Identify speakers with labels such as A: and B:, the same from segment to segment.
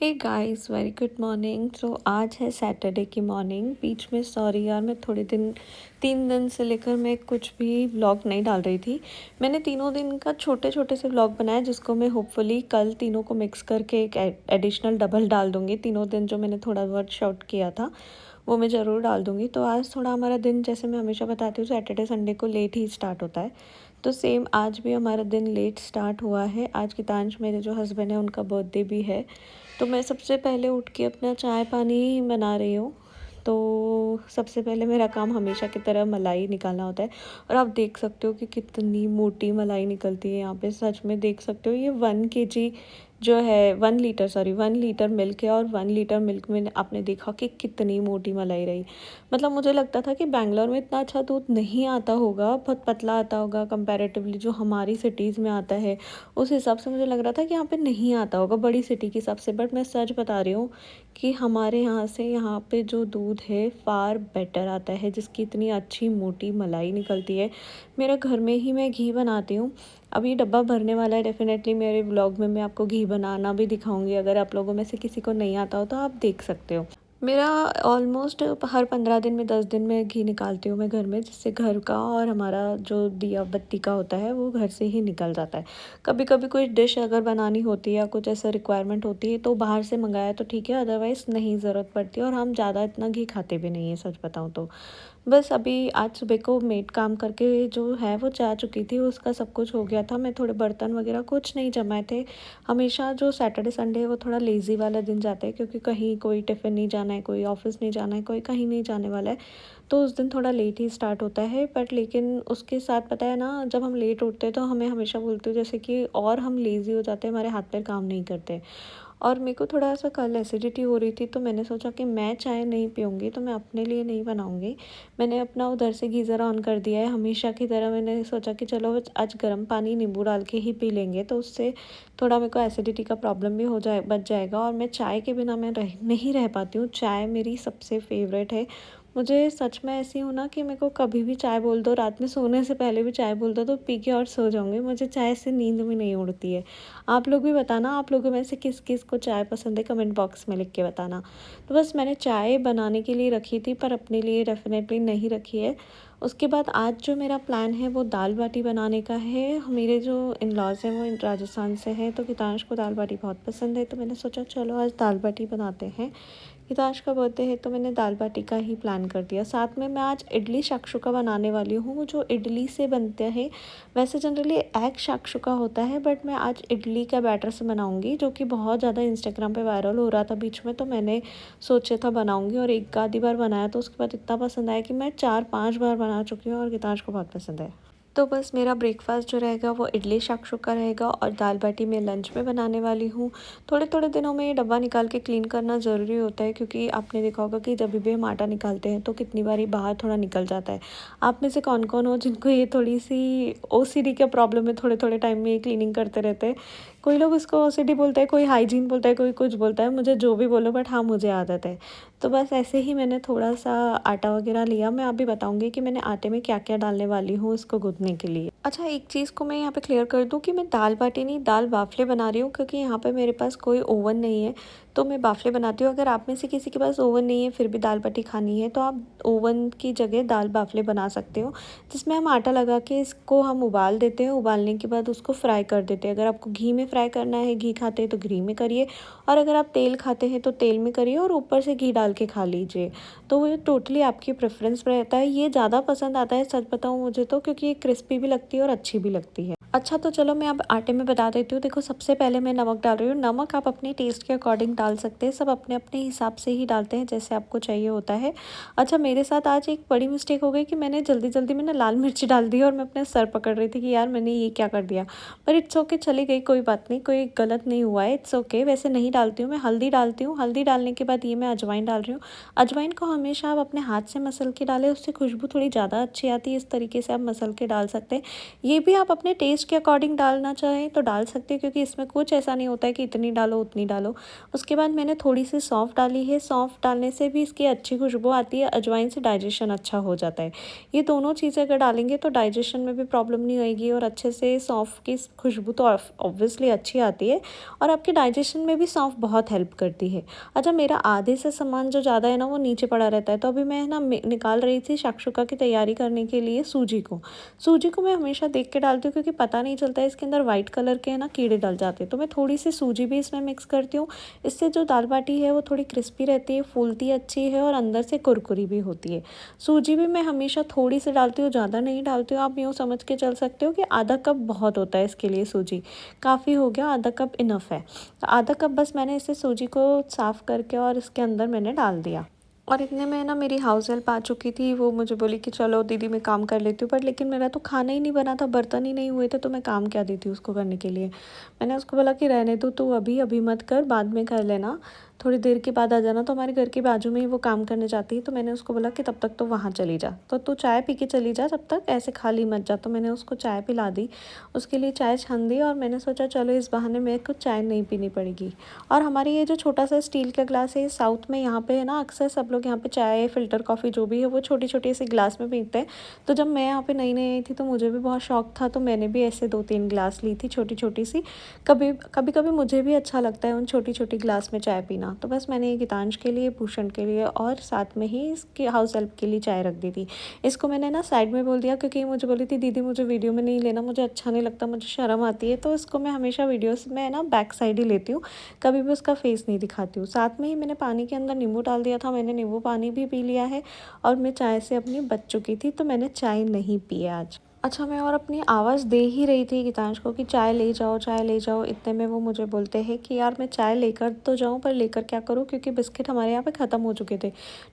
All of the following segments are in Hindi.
A: हे गाइस, वेरी गुड मॉर्निंग। तो आज है सैटरडे की मॉर्निंग। बीच में सॉरी यार, मैं थोड़े दिन 3 दिन से लेकर मैं कुछ भी व्लॉग नहीं डाल रही थी। मैंने तीनों दिन का छोटे छोटे से व्लॉग बनाया, जिसको मैं होपफुली कल तीनों को मिक्स करके एक एडिशनल डबल डाल दूँगी। तीनों दिन जो मैंने थोड़ा बहुत शॉट किया था वो मैं ज़रूर डाल दूँगी। तो आज थोड़ा हमारा दिन, जैसे मैं हमेशा बताती हूँ, सैटरडे संडे को लेट ही स्टार्ट होता है। तो सेम आज भी हमारा दिन लेट स्टार्ट हुआ है। आज गीतांश, मेरे जो हस्बैंड हैं, उनका बर्थडे भी है। तो मैं सबसे पहले उठ के अपना चाय पानी बना रही हूँ। तो सबसे पहले मेरा काम हमेशा की तरह मलाई निकालना होता है। और आप देख सकते हो कि कितनी मोटी मलाई निकलती है यहाँ पे। सच में देख सकते हो, ये 1 kg जो है, 1 लीटर मिल्क है। और 1 लीटर मिल्क में आपने देखा कि कितनी मोटी मलाई रही। मतलब मुझे लगता था कि बैंगलोर में इतना अच्छा दूध नहीं आता होगा, बहुत पतला आता होगा कंपैरेटिवली जो हमारी सिटीज़ में आता है। उस हिसाब से मुझे लग रहा था कि यहाँ पे नहीं आता होगा बड़ी सिटी के हिसाब से। बट मैं सच बता रही हूँ कि हमारे यहाँ से यहाँ पे जो दूध है फ़ार बेटर आता है, जिसकी इतनी अच्छी मोटी मलाई निकलती है। मेरे घर में ही मैं घी बनाती हूँ। अब ये डब्बा भरने वाला है। डेफिनेटली मेरे व्लॉग में मैं आपको घी बनाना भी दिखाऊंगी। अगर आप लोगों में से किसी को नहीं आता हो तो आप देख सकते हो। मेरा ऑलमोस्ट हर 15 दिन में 10 दिन में घी निकालती हूँ मैं घर में, जिससे घर का और हमारा जो दिया बत्ती का होता है वो घर से ही निकल जाता है। कभी कभी कोई डिश अगर बनानी होती है या कुछ ऐसा रिक्वायरमेंट होती है तो बाहर से मंगाया तो ठीक है, अदरवाइज़ नहीं ज़रूरत पड़ती है। और हम ज़्यादा इतना घी खाते भी नहीं है, सच बताऊँ तो। बस अभी आज सुबह को मेड काम करके जो है वो जा चुकी थी, उसका सब कुछ हो गया था। मैं थोड़े बर्तन वगैरह कुछ नहीं जमाए थे। हमेशा जो सैटरडे संडे है वो थोड़ा लेज़ी वाला दिन जाता है, क्योंकि कहीं कोई टिफ़िन नहीं जाना है, कोई ऑफ़िस नहीं जाना है, कोई कहीं नहीं जाने वाला है। तो उस दिन थोड़ा लेट ही स्टार्ट होता है। बट लेकिन उसके साथ पता है ना, जब हम लेट उठते हैं तो हमें हमेशा बोलते हो जैसे कि और हम लेज़ी हो जाते हैं, हमारे हाथ पैर काम नहीं करते। और मेरे को थोड़ा-सा कल एसिडिटी हो रही थी, तो मैंने सोचा कि मैं चाय नहीं पीऊँगी, तो मैं अपने लिए नहीं बनाऊँगी। मैंने अपना उधर से गीज़र ऑन कर दिया है। हमेशा की तरह मैंने सोचा कि चलो आज गर्म पानी नींबू डाल के ही पी लेंगे, तो उससे थोड़ा मेरे को एसिडिटी का प्रॉब्लम भी हो जाए बच जाएगा। और मैं चाय के बिना मैं नहीं रह पाती हूँ। चाय मेरी सबसे फ़ेवरेट है। मुझे सच में ऐसी हूँ ना कि मेरे को कभी भी चाय बोल दो, रात में सोने से पहले भी चाय बोल दो, तो पी के और सो जाऊँगी। मुझे चाय से नींद भी नहीं उड़ती है। आप लोग भी बताना, आप लोगों में से किस किस को चाय पसंद है, कमेंट बॉक्स में लिख के बताना। तो बस मैंने चाय बनाने के लिए रखी थी, पर अपने लिए डेफ़िनेटली नहीं रखी है। उसके बाद आज जो मेरा प्लान है वो दाल बाटी बनाने का है। मेरे जो इन-लॉज़ हैं वो राजस्थान से हैं, तो गीतांश को दाल बाटी बहुत पसंद है। तो मैंने सोचा चलो आज दाल बाटी बनाते हैं। गीतांश का बर्थडे है तो मैंने दाल बाटी का ही प्लान कर दिया। साथ में मैं आज इडली शाक्षुका बनाने वाली हूँ, जो इडली से बनते हैं। वैसे जनरली एग शाक्षुका होता है, बट मैं आज इडली का बैटर से बनाऊँगी, जो कि बहुत ज़्यादा इंस्टाग्राम पे वायरल हो रहा था बीच में। तो मैंने सोचा था बनाऊँगी, और एक आधी बार बनाया तो उसके बाद इतना पसंद आया कि मैं 4-5 बार बना चुकी हूँ, और गीतांश को बहुत पसंद है। तो बस मेरा ब्रेकफास्ट जो रहेगा वो इडली शाक्षुका रहेगा, और दाल बाटी मैं लंच में बनाने वाली हूँ। थोड़े थोड़े दिनों में ये डब्बा निकाल के क्लीन करना ज़रूरी होता है, क्योंकि आपने देखा होगा कि जब भी हम आटा निकालते हैं तो कितनी बारी बाहर थोड़ा निकल जाता है। आप में से कौन कौन हो जिनको ये थोड़ी सी ओसीडी का प्रॉब्लम है, थोड़े थोड़े टाइम में ये क्लीनिंग करते रहते हैं। कोई लोग इसको ओसीडी बोलता है, कोई हाइजीन बोलता है, कोई कुछ बोलता है। मुझे जो भी बोलो, बट हाँ, मुझे आदत है। तो बस ऐसे ही मैंने थोड़ा सा आटा वगैरह लिया। मैं अभी बताऊंगी कि मैंने आटे में क्या क्या डालने वाली हूँ इसको गूँथने के लिए। अच्छा, एक चीज़ को मैं यहाँ पे क्लियर कर दूँ कि मैं दाल बाटी नहीं, दाल बाफ़ले बना रही हूँ, क्योंकि यहाँ पे मेरे पास कोई ओवन नहीं है। तो मैं बाफ़ले बनाती हूँ। अगर आप में से किसी के पास ओवन नहीं है फिर भी दाल बाटी खानी है, तो आप ओवन की जगह दाल बाफ़ले बना सकते हो, जिसमें हम आटा लगा के इसको हम उबाल देते हैं। उबालने के बाद उसको फ्राई कर देते हैं। अगर आपको घी में फ्राई करना है, घी खाते हैं तो घी में करिए, और अगर आप तेल खाते हैं तो तेल में करिए, और ऊपर से घी डाल के खा लीजिए। तो ये टोटली आपकी प्रेफरेंस पर रहता है। ये ज़्यादा पसंद आता है, सच बताऊँ मुझे तो, क्योंकि ये क्रिस्पी भी लगती है और अच्छी भी लगती है। अच्छा, तो चलो मैं अब आटे में बता देती हूँ। देखो, सबसे पहले मैं नमक डाल रही हूँ। नमक आप अपने टेस्ट के अकॉर्डिंग डाल सकते हैं। सब अपने अपने हिसाब से ही डालते हैं, जैसे आपको चाहिए होता है। अच्छा, मेरे साथ आज एक बड़ी मिस्टेक हो गई कि मैंने जल्दी जल्दी में ना लाल मिर्ची डाल दी, और मैं अपने सर पकड़ रही थी कि यार मैंने ये क्या कर दिया। पर इट्स ओके, चली गई, कोई बात नहीं, कोई गलत नहीं हुआ है, इट्स ओके। वैसे नहीं डालती हूँ मैं, हल्दी डालती हूँ। हल्दी डालने के बाद ये मैं अजवाइन डाल रही हूँ। अजवाइन को हमेशा आप अपने हाथ से मसल के डालें, उससे खुशबू थोड़ी ज़्यादा अच्छी आती है। इस तरीके से आप मसल के डाल सकते हैं। ये भी आप अपने टेस्ट टेस्ट के अकॉर्डिंग डालना चाहें तो डाल सकते हैं, क्योंकि इसमें कुछ ऐसा नहीं होता है कि इतनी डालो उतनी डालो। उसके बाद मैंने थोड़ी सी सौंफ डाली है। सौंफ डालने से भी इसकी अच्छी खुशबू आती है, अजवाइन से डाइजेशन अच्छा हो जाता है। ये दोनों चीज़ें अगर डालेंगे तो डाइजेशन में भी प्रॉब्लम नहीं होएगी, और अच्छे से सौंफ की खुशबू तो ऑब्वियसली अच्छी आती है, और आपके डाइजेशन में भी सौंफ बहुत हेल्प करती है। अच्छा, मेरा आधे से सामान जो ज़्यादा है ना वो नीचे पड़ा रहता है, तो अभी मैं ना निकाल रही थी शाक्षुका की तैयारी करने के लिए सूजी को मैं हमेशा देख के डालती हूँ, क्योंकि पता नहीं चलता है इसके अंदर वाइट कलर के है ना कीड़े डल जाते हैं। तो मैं थोड़ी सी सूजी भी इसमें मिक्स करती हूँ। इससे जो दाल बाटी है वो थोड़ी क्रिस्पी रहती है, फूलती अच्छी है, और अंदर से कुरकुरी भी होती है। सूजी भी मैं हमेशा थोड़ी सी डालती हूँ, ज़्यादा नहीं डालती हूँ। आप यूँ समझ के चल सकते हो कि आधा कप बहुत होता है इसके लिए, सूजी काफ़ी हो गया, आधा कप इनफ है। तो आधा कप बस मैंने इसे सूजी को साफ़ करके और इसके अंदर मैंने डाल दिया। और इतने में ना मेरी हाउस हेल्प आ चुकी थी। वो मुझे बोली कि चलो दीदी मैं काम कर लेती हूँ, पर लेकिन मेरा तो खाना ही नहीं बना था, बर्तन ही नहीं हुए थे, तो मैं काम क्या देती उसको करने के लिए। मैंने उसको बोला कि रहने दो, तू अभी अभी मत कर, बाद में कर लेना, थोड़ी देर के बाद आ जाना। तो हमारे घर के बाजू में ही वो काम करने जाती है, तो मैंने उसको बोला कि तब तक तो वहाँ चली जा, तो तू चाय पी के चली जा, तब तक ऐसे खाली मत जा। तो मैंने उसको चाय पिला दी, उसके लिए चाय छान दी, और मैंने सोचा चलो इस बहाने मेरे को चाय नहीं पीनी पड़ेगी। और हमारी ये जो छोटा सा स्टील का ग्लास है, साउथ में यहाँ पे है ना अक्सर सब लोग यहाँ पे चाय फ़िल्टर कॉफ़ी जो भी है वो छोटी छोटी ऐसे ग्लास में पीते हैं। तो जब मैं यहाँ पे नई नई आई थी तो मुझे भी बहुत शौक था, तो मैंने भी ऐसे 2-3 ग्लास ली थी छोटी छोटी सी। कभी कभी कभी मुझे भी अच्छा लगता है उन छोटी छोटी ग्लास में चाय पीना। तो बस मैंने ये गीतांश के लिए, भूषण के लिए, और साथ में ही इसकी हाउस हेल्प के लिए चाय रख दी थी। इसको मैंने ना साइड में बोल दिया, क्योंकि ये मुझे बोली थी दीदी मुझे वीडियो में नहीं लेना, मुझे अच्छा नहीं लगता, मुझे शर्म आती है। तो इसको मैं हमेशा वीडियोस में ना बैक साइड ही लेती हूँ, कभी भी उसका फेस नहीं दिखाती हूँ। साथ में ही मैंने पानी के अंदर नींबू डाल दिया था, मैंने नींबू पानी भी पी लिया है, और मैं चाय से अपनी बच चुकी थी, तो मैंने चाय नहीं पी आज। अच्छा, मैं और अपनी आवाज़ दे ही रही थी गीतांश को कि चाय ले जाओ, चाय ले जाओ। इतने में वो मुझे बोलते हैं कि यार मैं चाय लेकर तो जाऊँ, पर लेकर क्या करूँ, क्योंकि बिस्किट हमारे यहाँ पे ख़त्म हो चुके थे।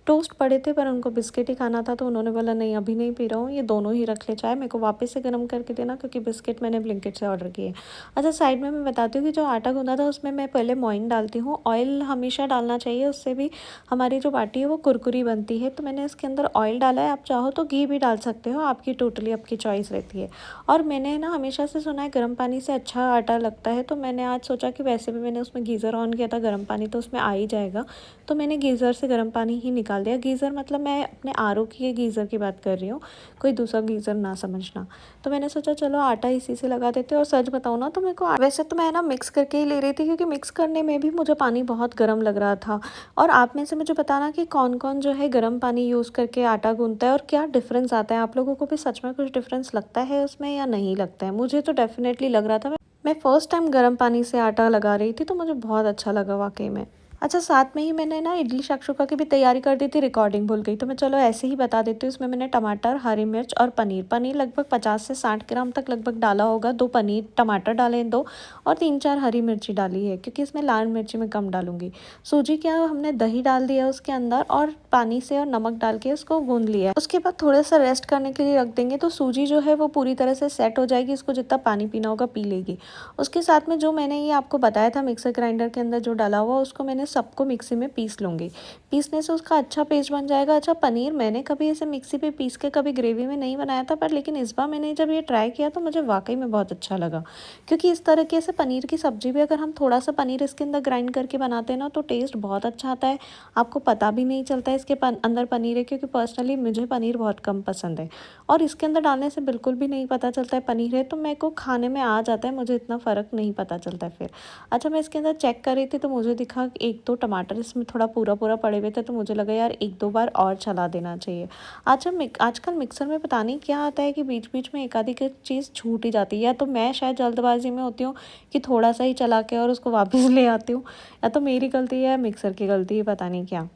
A: टोस्ट पड़े थे पर उनको बिस्किट ही खाना था, तो उन्होंने बोला नहीं अभी नहीं पी रहा हूँ, ये दोनों ही रख ले चाय, मेरे को वापस से गर्म करके देना, क्योंकि बिस्किट मैंने ब्लिंकिट से ऑर्डर किए। अच्छा, साइड में मैं बताती हूँ कि जो आटा गूँधा था उसमें मैं पहले मोइन डालती हूँ। ऑयल हमेशा डालना चाहिए, उससे भी हमारी जो बाटी है वो कुरकुरी बनती है। तो मैंने इसके अंदर ऑयल डाला है, आप चाहो तो घी भी डाल सकते हो, आपकी टोटली आपकी चॉइस रहती है। और मैंने ना हमेशा से सुना है गर्म पानी से अच्छा आटा लगता है, तो मैंने आज सोचा कि वैसे भी मैंने उसमें गीज़र ऑन किया था, गर्म पानी तो उसमें आ ही जाएगा, तो मैंने गीज़र से गर्म पानी ही निकाल दिया। गीज़र मतलब मैं अपने आरओ की गीज़र की बात कर रही हूँ, कोई दूसरा गीज़र ना समझना। तो मैंने सोचा चलो आटा इसी से लगा देते। और सच बताऊँ ना तो मेरे को वैसे तो मैं ना मिक्स करके ही ले रही थी, क्योंकि मिक्स करने में भी मुझे पानी बहुत गर्म लग रहा था। और आप में से मुझे बताना कि कौन कौन जो है गर्म पानी यूज़ करके आटा गूंथता है, और क्या डिफरेंस आता है, आप लोगों को भी सच में कुछ डिफरेंस लगता है उसमें या नहीं लगता है। मुझे तो डेफिनेटली लग रहा था। मैं फर्स्ट टाइम गर्म पानी से आटा लगा रही थी, तो मुझे बहुत अच्छा लगा वाकई में। अच्छा, साथ में ही मैंने ना इडली शाक्षुका की भी तैयारी कर दी थी, रिकॉर्डिंग भूल गई, तो मैं चलो ऐसे ही बता देती हूँ। इसमें मैंने टमाटर, हरी मिर्च और पनीर लगभग 50 से 60 ग्राम तक लगभग डाला होगा। 2 पनीर टमाटर डाले 2, और 3-4 हरी मिर्ची डाली है, क्योंकि इसमें लाल मिर्ची मैं कम डालूंगी। सूजी क्या, हमने दही डाल दिया उसके अंदर, और पानी से और नमक डाल के उसको गूंद लिया। उसके बाद थोड़ा सा रेस्ट करने के लिए रख देंगे, तो सूजी जो है वो पूरी तरह से सेट हो जाएगी, इसको जितना पानी पीना होगा पी लेगी। उसके साथ में जो मैंने ये आपको बताया था मिक्सर ग्राइंडर के अंदर जो डाला हुआ, उसको मैंने सबको मिक्सी में पीस लूँगी। पीसने से उसका अच्छा पेस्ट बन जाएगा। अच्छा, पनीर मैंने कभी ऐसे मिक्सी पे पीस के कभी ग्रेवी में नहीं बनाया था, पर लेकिन इस बार मैंने जब ये ट्राई किया तो मुझे वाकई में बहुत अच्छा लगा, क्योंकि इस तरीके से पनीर की सब्जी भी अगर हम थोड़ा सा पनीर इसके अंदर ग्राइंड करके बनाते हैं ना, तो टेस्ट बहुत अच्छा आता है। आपको पता भी नहीं चलता है इसके अंदर पनीर है, क्योंकि पर्सनली मुझे पनीर बहुत कम पसंद है, और इसके अंदर डालने से बिल्कुल भी नहीं पता चलता है पनीर है, तो मेरे को खाने में आ जाता है, मुझे इतना फ़र्क नहीं पता चलता है फिर। अच्छा, मैं इसके अंदर चेक कर रही थी तो मुझे दिखा 1-2 टमाटर इसमें थोड़ा पूरा पूरा पड़े हुए थे, तो मुझे लगा यार 1-2 बार और चला देना चाहिए। अच्छा, आजकल मिक्सर में पता नहीं क्या आता है कि बीच बीच में एक आधी की चीज़ छूट ही जाती है, या तो मैं शायद जल्दबाजी में होती हूँ कि थोड़ा सा ही चला के और उसको वापस ले आती हूँ, या तो मेरी गलती है या मिक्सर की गलती है, पता नहीं क्या।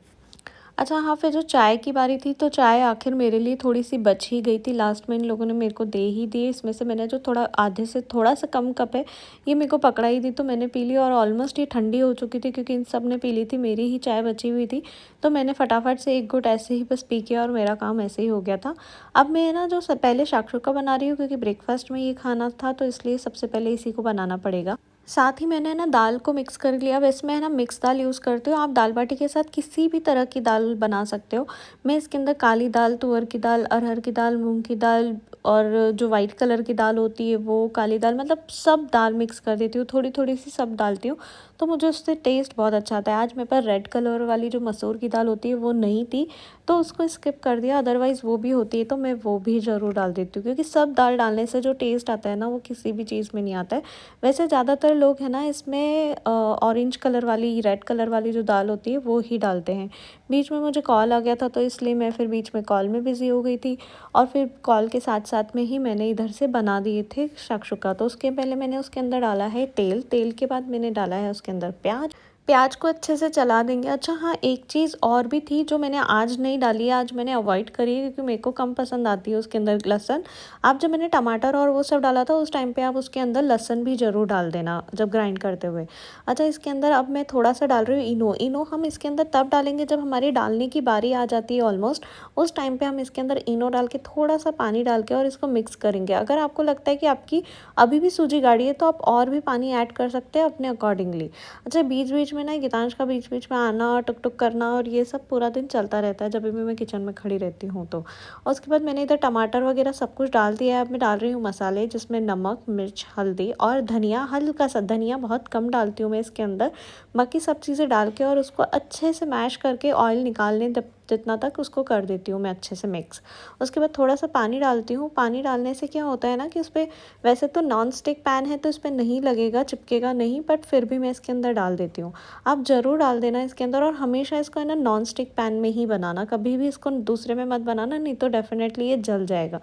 A: अच्छा हाँ, फिर जो चाय की बारी थी, तो चाय आखिर मेरे लिए थोड़ी-सी बच ही गई थी, लास्ट में इन लोगों ने मेरे को दे ही दी। इसमें से मैंने जो थोड़ा आधे से थोड़ा-सा कम कप है, ये मेरे को पकड़ा ही दी, तो मैंने पी ली, और ऑलमोस्ट ये ठंडी हो चुकी थी, क्योंकि इन सब ने पी ली थी, मेरी ही चाय बची हुई थी। तो मैंने फटाफट से 1 घुट ऐसे ही बस पी के, और मेरा काम ऐसे ही हो गया था। अब मैं ना पहले शाक्षुका बना रही हूँ, क्योंकि ब्रेकफ़ास्ट में ये खाना था, तो इसलिए सबसे पहले इसी को बनाना पड़ेगा। साथ ही मैंने ना दाल को मिक्स कर लिया। वैसे मैं है ना मिक्स दाल यूज़ करती हूँ, आप दाल बाटी के साथ किसी भी तरह की दाल बना सकते हो। मैं इसके अंदर काली दाल, तुअर की दाल, अरहर की दाल, मूंग की दाल और जो वाइट कलर की दाल होती है वो, काली दाल, मतलब सब दाल मिक्स कर देती हूँ, थोड़ी थोड़ी सी सब डालती हूँ। तो मुझे उससे टेस्ट बहुत अच्छा आता है। आज मेरे पास रेड कलर वाली जो मसूर की दाल होती है वो नहीं थी, तो उसको स्किप कर दिया। अदरवाइज़ वो भी होती है तो मैं वो भी ज़रूर डाल देती हूँ, क्योंकि सब दाल डालने से जो टेस्ट आता है ना वो किसी भी चीज़ में नहीं आता है। वैसे ज़्यादातर लोग है ना इसमें ऑरेंज कलर वाली, रेड कलर वाली जो दाल होती है वो ही डालते हैं। बीच में मुझे कॉल आ गया था तो इसलिए मैं फिर बीच में कॉल में बिज़ी हो गई थी, और फिर कॉल के साथ साथ में ही मैंने इधर से बना दिए थे शाक्षुका। तो उसके पहले मैंने उसके अंदर डाला है तेल, तेल के बाद मैंने डाला है उसके अंदर प्याज। प्याज को अच्छे से चला देंगे। अच्छा हाँ, एक चीज़ और भी थी जो मैंने आज नहीं डाली है, आज मैंने अवॉइड करी है क्योंकि मेरे को कम पसंद आती है उसके अंदर लहसुन। आप जब मैंने टमाटर और वो सब डाला था उस टाइम पे आप उसके अंदर लहसुन भी ज़रूर डाल देना जब ग्राइंड करते हुए। अच्छा, इसके अंदर अब मैं थोड़ा सा डाल रही हूँ इनो। इनो हम इसके अंदर तब डालेंगे जब हमारी डालने की बारी आ जाती है ऑलमोस्ट, उस टाइम पे हम इसके अंदर इनो डाल के थोड़ा सा पानी डाल के और इसको मिक्स करेंगे। अगर आपको लगता है कि आपकी अभी भी सूजी गाढ़ी है तो आप और भी पानी ऐड कर सकते हैं अपने अकॉर्डिंगली। अच्छा, बीच बीच में ना गीतांश का बीच बीच में आना, टुक टुक करना और ये सब पूरा दिन चलता रहता है जब भी मैं किचन में खड़ी रहती हूँ तो। और उसके बाद मैंने इधर टमाटर वगैरह सब कुछ डाल दिया है। अब मैं डाल रही हूँ मसाले, जिसमें नमक, मिर्च, हल्दी और धनिया, हल्का सा धनिया, बहुत कम डालती हूँ मैं इसके अंदर। बाकी सब चीज़ें डाल के और उसको अच्छे से मैश करके ऑयल निकालने जब जितना तक उसको कर देती हूँ मैं अच्छे से मिक्स। उसके बाद थोड़ा सा पानी डालती हूँ। पानी डालने से क्या होता है ना कि उस पर, वैसे तो नॉन स्टिक पैन है तो इस पर नहीं लगेगा, चिपकेगा नहीं, बट फिर भी मैं इसके अंदर डाल देती हूँ। आप ज़रूर डाल देना इसके अंदर, और हमेशा इसको है ना नॉन स्टिक पैन में ही बनाना, कभी भी इसको दूसरे में मत बनाना, नहीं तो डेफिनेटली ये जल जाएगा।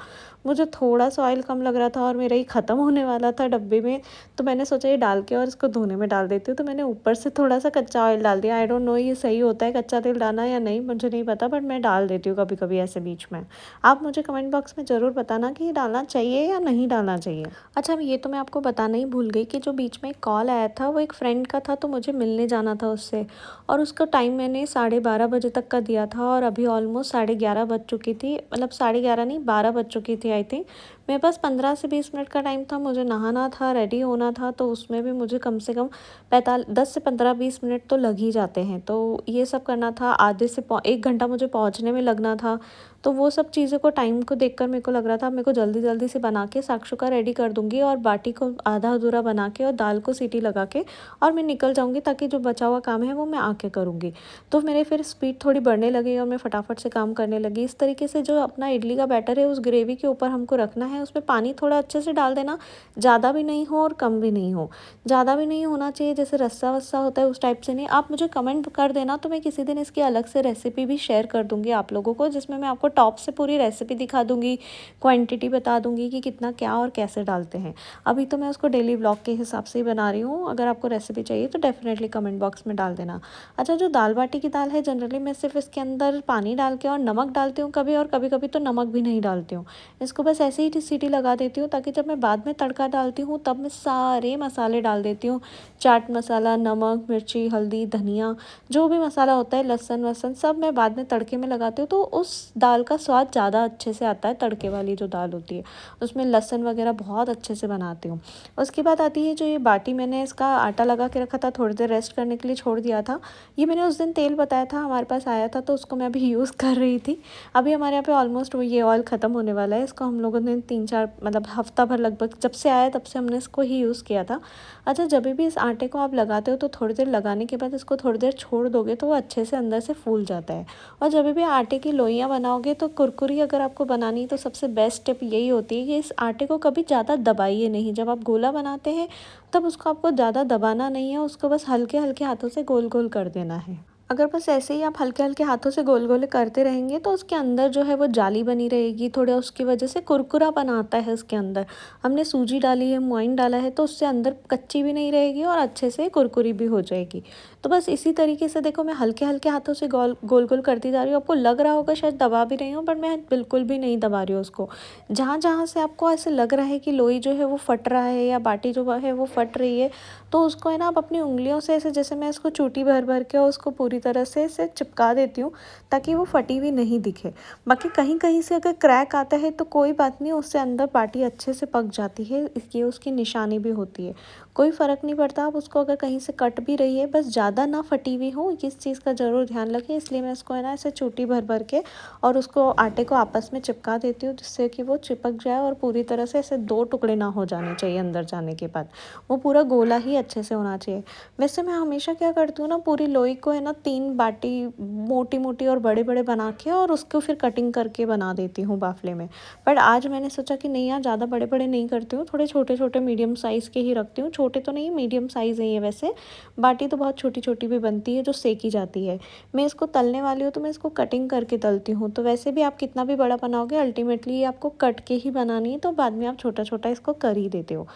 A: मुझे थोड़ा सा ऑयल कम लग रहा था और मेरा ही ख़त्म होने वाला था डब्बे में, तो मैंने सोचा ये डाल के और इसको धोने में डाल देती हूँ। तो मैंने ऊपर से थोड़ा सा कच्चा ऑयल डाल दिया। आई डोंट नो ये सही होता है कच्चा तेल डालना या नहीं, मुझे नहीं पता, बट मैं डाल देती हूँ कभी कभी ऐसे बीच में। आप मुझे कमेंट बॉक्स में ज़रूर बताना कि ये डालना चाहिए या नहीं डालना चाहिए। अच्छा, ये तो मैं आपको बताना ही भूल गई कि जो बीच में एक कॉल आया था वो एक फ्रेंड का था, तो मुझे मिलने जाना था उससे, और उसका टाइम मैंने 12:30 बजे तक का दिया था और अभी ऑलमोस्ट 11:30 बज चुकी थी, मतलब 11:30 नहीं 12 बज चुकी थी आई थिंक। मेरे पास 15 से 20 मिनट का टाइम था, मुझे नहाना था, रेडी होना था, तो उसमें भी मुझे कम से कम 10 से 15-20 मिनट तो लग ही जाते हैं। तो ये सब करना था, आधे से 1 घंटा मुझे पहुँचने में लगना था। तो वो सब चीज़ों को, टाइम को देखकर मेरे को लग रहा था मेरे को जल्दी जल्दी से बना के साक्षुका रेडी कर दूँगी और बाटी को आधा अधूरा बना के और दाल को सीटी लगा के और मैं निकल जाऊँगी, ताकि जो बचा हुआ काम है वो मैं आके करूँगी। तो मेरे फिर स्पीड थोड़ी बढ़ने लगी और मैं फटाफट से काम करने लगी। इस तरीके से जो अपना इडली का बैटर है उस ग्रेवी के ऊपर हमको रखना है, उसमें पानी थोड़ा अच्छे से डाल देना, ज़्यादा भी नहीं हो और कम भी नहीं हो। ज़्यादा भी नहीं होना चाहिए जैसे रस्सा वस्सा होता है उस टाइप से नहीं। आप मुझे कमेंट कर देना, तो मैं किसी दिन इसकी अलग से रेसिपी भी शेयर कर दूँगी आप लोगों को, जिसमें मैं आपको टॉप से पूरी रेसिपी दिखा दूँगी, क्वांटिटी बता दूँगी कि कितना क्या और कैसे डालते हैं। अभी तो मैं उसको डेली व्लॉग के हिसाब से ही बना रही हूँ। अगर आपको रेसिपी चाहिए तो डेफिनेटली कमेंट बॉक्स में डाल देना। अच्छा, जो दाल बाटी की दाल है जनरली मैं सिर्फ इसके अंदर पानी डाल के और नमक डालती हूँ कभी, और कभी कभी तो नमक भी नहीं डालती हूँ। इसको बस ऐसे ही सीटी लगा देती हूँ, ताकि जब मैं बाद में तड़का डालती हूँ तब मैं सारे मसाले डाल देती हूँ। चाट मसाला, नमक, मिर्ची, हल्दी, धनिया, जो भी मसाला होता है, लहसुन वसन, सब मैं बाद में तड़के में लगाती हूँ, तो उस दाल का स्वाद ज़्यादा अच्छे से आता है। तड़के वाली जो दाल होती है उसमें लहसुन वगैरह बहुत अच्छे से बनाती हूँ। उसके बाद आती है जो ये बाटी, मैंने इसका आटा लगा के रखा था, थोड़ी देर रेस्ट करने के लिए छोड़ दिया था। ये मैंने उस दिन तेल बताया था हमारे पास आया था, तो उसको मैं अभी यूज़ कर रही थी। अभी हमारे यहाँ पे ऑलमोस्ट वो ये ऑयल ख़त्म होने वाला है। इसको हम लोगों ने 3-4 मतलब हफ्ता भर लगभग जब से आया तब से हमने इसको ही यूज़ किया था। अच्छा, जब भी इस आटे को आप लगाते हो तो थोड़ी देर लगाने के बाद इसको थोड़ी देर छोड़ दोगे तो वो अच्छे से अंदर से फूल जाता है। और जब भी आटे की लोइयाँ बनाओगे तो कुरकुरी अगर आपको बनानी, तो सबसे बेस्ट टिप यही होती है कि इस आटे को कभी ज़्यादा दबाइए नहीं। जब आप गोला बनाते हैं तब उसको आपको ज़्यादा दबाना नहीं है, उसको बस हल्के हल्के हाथों से गोल गोल कर देना है। अगर बस ऐसे ही आप हल्के हल्के हाथों से गोल गोले करते रहेंगे तो उसके अंदर जो है वो जाली बनी रहेगी, थोड़ा उसकी वजह से कुरकुरापन आता है उसके अंदर। हमने सूजी डाली है, मोइन डाला है, तो उससे अंदर कच्ची भी नहीं रहेगी और अच्छे से कुरकुरी भी हो जाएगी। तो बस इसी तरीके से देखो, मैं हल्के हल्के हाथों से गोल गोल गोल करती जा रही हूँ। आपको लग रहा होगा शायद दबा भी रही हूँ, बट मैं बिल्कुल भी नहीं दबा रही हूँ उसको। जहाँ जहाँ से आपको ऐसे लग रहा है कि लोई जो है वो फट रहा है या बाटी जो है वो फट रही है, तो उसको है ना आप अपनी उंगलियों से ऐसे, जैसे मैं इसको चूटी भर भर के उसको पूरी तरह से इसे चिपका देती हूँ, ताकि वो फटी हुई नहीं दिखे। बाकी कहीं कहीं से अगर क्रैक आता है तो कोई बात नहीं, उससे अंदर बाटी अच्छे से पक जाती है, ये उसकी निशानी भी होती है। कोई फ़र्क नहीं पड़ता, आप उसको अगर कहीं से कट भी रही है बस ज़्यादा ना फटी हुई हो, इस चीज़ का ज़रूर ध्यान रखें। इसलिए मैं इसको है ना ऐसे चोटी भर भर के और उसको आटे को आपस में चिपका देती हूँ, जिससे कि वो चिपक जाए और पूरी तरह से ऐसे 2 टुकड़े ना हो जाने चाहिए अंदर जाने के बाद। वो पूरा गोला ही अच्छे से होना चाहिए। वैसे मैं हमेशा क्या करती हूँ ना, पूरी लोई को है ना 3 बाटी मोटी-मोटी और बड़े-बड़े बना के और उसको फिर कटिंग करके बना देती हूँ बाफ़ले में। पर आज मैंने सोचा कि नहीं यार, ज़्यादा बड़े-बड़े नहीं करती हूँ, थोड़े छोटे-छोटे मीडियम साइज़ के ही रखती हूँ। छोटे तो नहीं, मीडियम साइज़ है ये वैसे। बाटी तो बहुत छोटी-छोटी भी बनती है जो सेकी जाती है। मैं इसको तलने वाली हूँ तो मैं इसको कटिंग करके तलती हूँ। तो वैसे भी आप कितना भी बड़ा बनाओगे अल्टीमेटली ये आपको कट के ही बनानी है, तो बाद में आप छोटा-छोटा इसको कर ही देते हो।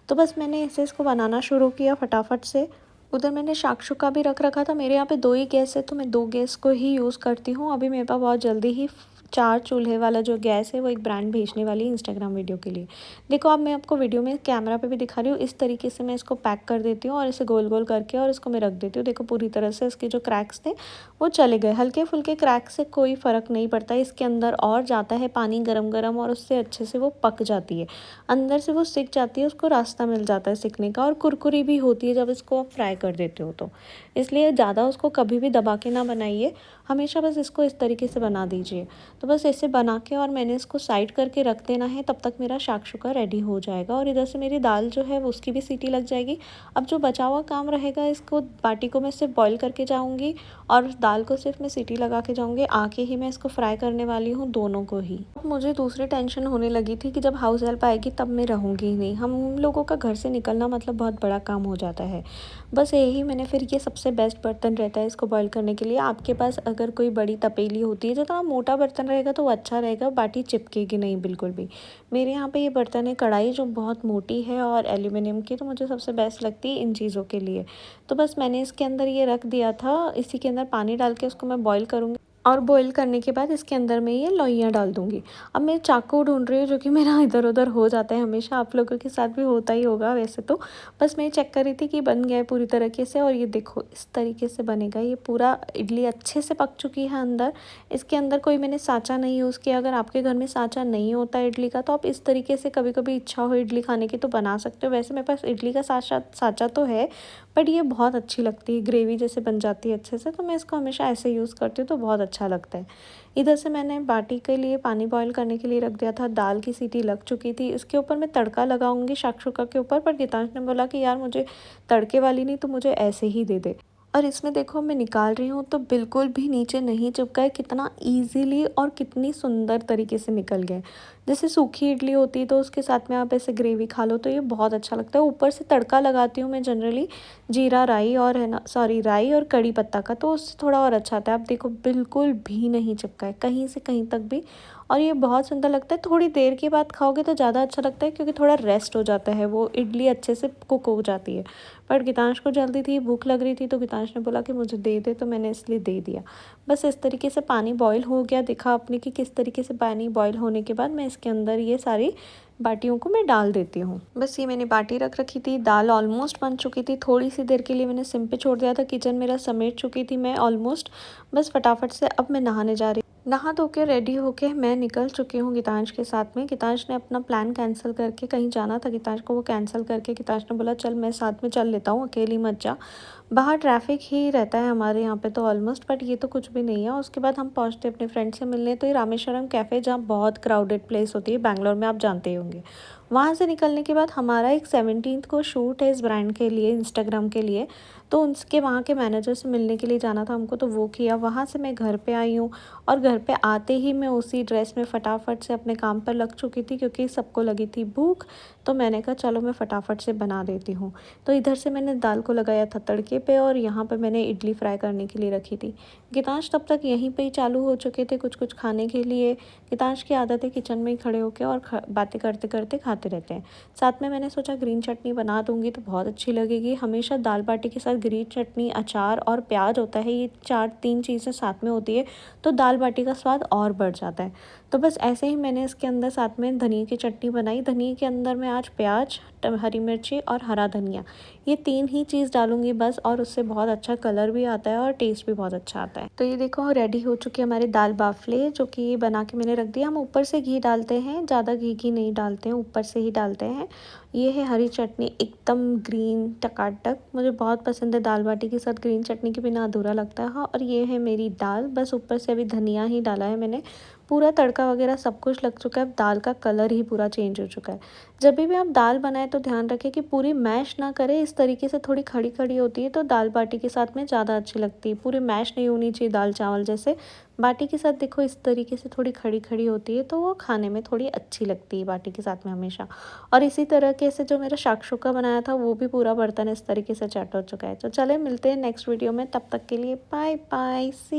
A: तो बस मैंने ऐसे इसको बनाना शुरू किया फटाफट से। उधर मैंने शाक्षुका भी रख रखा था। मेरे यहाँ पे 2 ही गैस है तो मैं 2 गैस को ही यूज़ करती हूँ। अभी मेरे पास बहुत जल्दी ही 4 चूल्हे वाला जो गैस है वो एक ब्रांड भेजने वाली है इंस्टाग्राम वीडियो के लिए। देखो, अब मैं आपको वीडियो में कैमरा पे भी दिखा रही हूँ, इस तरीके से मैं इसको पैक कर देती हूँ और इसे गोल-गोल करके और इसको मैं रख देती हूँ। देखो, पूरी तरह से इसके जो क्रैक्स थे वो चले गए। हल्के-फुल्के क्रैक से कोई फ़र्क नहीं पड़ता, इसके अंदर और जाता है पानी गरम-गरम और उससे अच्छे से वो पक जाती है। अंदर से वो सिक जाती है, उसको रास्ता मिल जाता है सिकने का, और कुरकुरी भी होती है जब इसको आप फ्राई कर देते हो तो। इसलिए ज़्यादा उसको कभी भी दबा के ना बनाइए, हमेशा बस इसको इस तरीके से बना दीजिए। तो बस ऐसे बना के और मैंने इसको साइड करके रख देना है, तब तक मेरा शाक्षुका रेडी हो जाएगा और इधर से मेरी दाल जो है वो उसकी भी सीटी लग जाएगी। अब जो बचा हुआ काम रहेगा, इसको बाटी को मैं सिर्फ बॉईल करके जाऊँगी और दाल को सिर्फ मैं सीटी लगा के जाऊँगी। आके ही मैं इसको फ्राई करने वाली हूँ, दोनों को ही। अब मुझे दूसरी टेंशन होने लगी थी कि जब हाउस हेल्प आएगी तब मैं रहूँगी ही नहीं। हम लोगों का घर से निकलना मतलब बहुत बड़ा काम हो जाता है। बस यही मैंने फिर, ये सबसे बेस्ट बर्तन रहता है इसको बॉईल करने के लिए। आपके पास अगर कोई बड़ी तपेली होती है, जितना मोटा बर्तन रहेगा तो वो अच्छा रहेगा, बाटी चिपकेगी नहीं बिल्कुल भी। मेरे यहाँ पे ये बर्तन है कढ़ाई, जो बहुत मोटी है और एल्यूमिनियम की, तो मुझे सबसे बेस्ट लगती है इन चीज़ों के लिए। तो बस मैंने इसके अंदर ये रख दिया था, इसी के अंदर पानी डाल के उसको मैं बॉईल करूँगी और बॉईल करने के बाद इसके अंदर मैं ये लोइयाँ डाल दूँगी। अब मैं चाकू ढूँढ रही हूँ, जो कि मेरा इधर-उधर हो जाता है हमेशा, आप लोगों के साथ भी होता ही होगा वैसे तो। बस मैं चेक कर रही थी कि बन गया है पूरी तरीके से, और ये देखो इस तरीके से बनेगा। ये पूरा इडली अच्छे से पक चुकी है अंदर। इसके अंदर कोई मैंने साँचा नहीं यूज़ किया। अगर आपके घर में साँचा नहीं होता है इडली का, तो आप इस तरीके से कभी-कभी इच्छा हो इडली खाने की तो बना सकते हो। वैसे मेरे पास इडली का साँचा साँचा तो है, बट ये बहुत अच्छी लगती है, ग्रेवी जैसे बन जाती है अच्छे से, तो मैं इसको हमेशा ऐसे यूज़ करती हूँ तो बहुत अच्छा लगता है। इधर से मैंने बाटी के लिए पानी बॉईल करने के लिए रख दिया था, दाल की सीटी लग चुकी थी। इसके ऊपर मैं तड़का लगाऊंगी शाक्षुका के ऊपर, पर गीतांश ने बोला कि यार मुझे तड़के वाली नहीं, तो मुझे ऐसे ही दे दे। और इसमें देखो, मैं निकाल रही हूँ तो बिल्कुल भी नीचे नहीं चिपका है, कितना ईज़िली और कितनी सुंदर तरीके से निकल गए। जैसे सूखी इडली होती है तो उसके साथ में आप ऐसे ग्रेवी खा लो तो ये बहुत अच्छा लगता है। ऊपर से तड़का लगाती हूँ मैं जनरली जीरा राई और है ना, सॉरी, राई और कड़ी पत्ता का, तो उससे थोड़ा और अच्छा आता है। आप देखो, बिल्कुल भी नहीं चिपका है कहीं से कहीं तक भी, और ये बहुत सुंदर लगता है। थोड़ी देर के बाद खाओगे तो ज़्यादा अच्छा लगता है, क्योंकि थोड़ा रेस्ट हो जाता है, वो इडली अच्छे से कुक हो जाती है। पर गीतांश को जल्दी थी, भूख लग रही थी, तो गीतांश ने बोला कि मुझे दे दे, तो मैंने इसलिए दे दिया। बस इस तरीके से पानी बॉईल हो गया, देखा आपने कि किस तरीके से पानी बॉईल होने के बाद मैं इसके अंदर ये सारी बाटियों को मैं डाल देती हूँ। बस ये मैंने बाटी रख रखी थी, दाल ऑलमोस्ट बन चुकी थी, थोड़ी सी देर के लिए मैंने सिम पे छोड़ दिया था, किचन मेरा समेट चुकी थी मैं ऑलमोस्ट। बस फटाफट से अब मैं नहाने जा रही। नहा धो के रेडी होके मैं निकल चुकी हूँ गीतांश के साथ में। गीतांश ने अपना प्लान कैंसिल करके, कहीं जाना था गीतांश को, वो कैंसिल करके गीतांश ने बोला चल मैं साथ में चल लेता हूँ, अकेली मत जा। बाहर ट्रैफिक ही रहता है हमारे यहाँ पे तो ऑलमोस्ट, बट ये तो कुछ भी नहीं है। उसके बाद हम पहुँचते अपने फ्रेंड से मिलने, तो ये रामेश्वरम कैफ़े, जहाँ बहुत क्राउडेड प्लेस होती है बैंगलोर में, आप जानते ही होंगे। वहाँ से निकलने के बाद हमारा एक 17th को शूट है इस ब्रांड के लिए, इंस्टाग्राम के लिए, तो उनके वहाँ के मैनेजर से मिलने के लिए जाना था हमको, तो वो किया। वहाँ से मैं घर पे आई हूँ और घर पे आते ही मैं उसी ड्रेस में फटाफट से अपने काम पर लग चुकी थी, क्योंकि सबको लगी थी भूख, तो मैंने कहा चलो मैं फटाफट से बना देती हूँ। तो इधर से मैंने दाल को लगाया था तड़के पे और यहाँ पर मैंने इडली फ्राई करने के लिए रखी थी। गीतांश तब तक यहीं पे ही चालू हो चुके थे कुछ कुछ खाने के लिए। गीतांश की आदत है किचन में ही खड़े होकर और बातें करते करते खाते रहते हैं। साथ में मैंने सोचा ग्रीन चटनी बना दूंगी तो बहुत अच्छी लगेगी। हमेशा दाल बाटी के साथ ग्रीन चटनी, अचार और प्याज होता है, ये 3 चीज़ें साथ में होती है तो दाल बाटी का स्वाद और बढ़ जाता है। तो बस ऐसे ही मैंने इसके अंदर साथ में धनिया की चटनी बनाई। धनिया के अंदर मैं आज प्याज, हरी मिर्ची और हरा धनिया, ये 3 ही चीज़ डालूँगी बस, और उससे बहुत अच्छा कलर भी आता है और टेस्ट भी बहुत अच्छा आता है। तो ये देखो रेडी हो चुके हमारे दाल बाफ़ले, जो कि बना के मैंने रख दिया। हम ऊपर से घी डालते हैं, ज़्यादा घी नहीं डालते हैं, ऊपर से ही डालते हैं। ये है हरी चटनी, एकदम ग्रीन टकाटक, मुझे बहुत पसंद है। दाल बाटी के साथ ग्रीन चटनी के बिना अधूरा लगता है। हाँ, और ये है मेरी दाल, बस ऊपर से अभी धनिया ही डाला है मैंने। पूरा तड़का वगैरह सब कुछ लग चुका है, अब दाल का कलर ही पूरा चेंज हो चुका है। जब भी आप दाल बनाएं तो ध्यान रखें कि पूरी मैश ना करें, इस तरीके से थोड़ी खड़ी खड़ी होती है तो दाल बाटी के साथ में ज़्यादा अच्छी लगती है। पूरी मैश नहीं होनी चाहिए दाल चावल जैसे। बाटी के साथ देखो इस तरीके से थोड़ी खड़ी खड़ी होती है तो वो खाने में थोड़ी अच्छी लगती है बाटी के साथ में हमेशा। और इसी तरीके से जो मेरा शाकशुका बनाया था वो भी पूरा बर्तन इस तरीके से चट हो चुका है। तो चले मिलते हैं नेक्स्ट वीडियो में, तब तक के लिए बाय बाय, सी।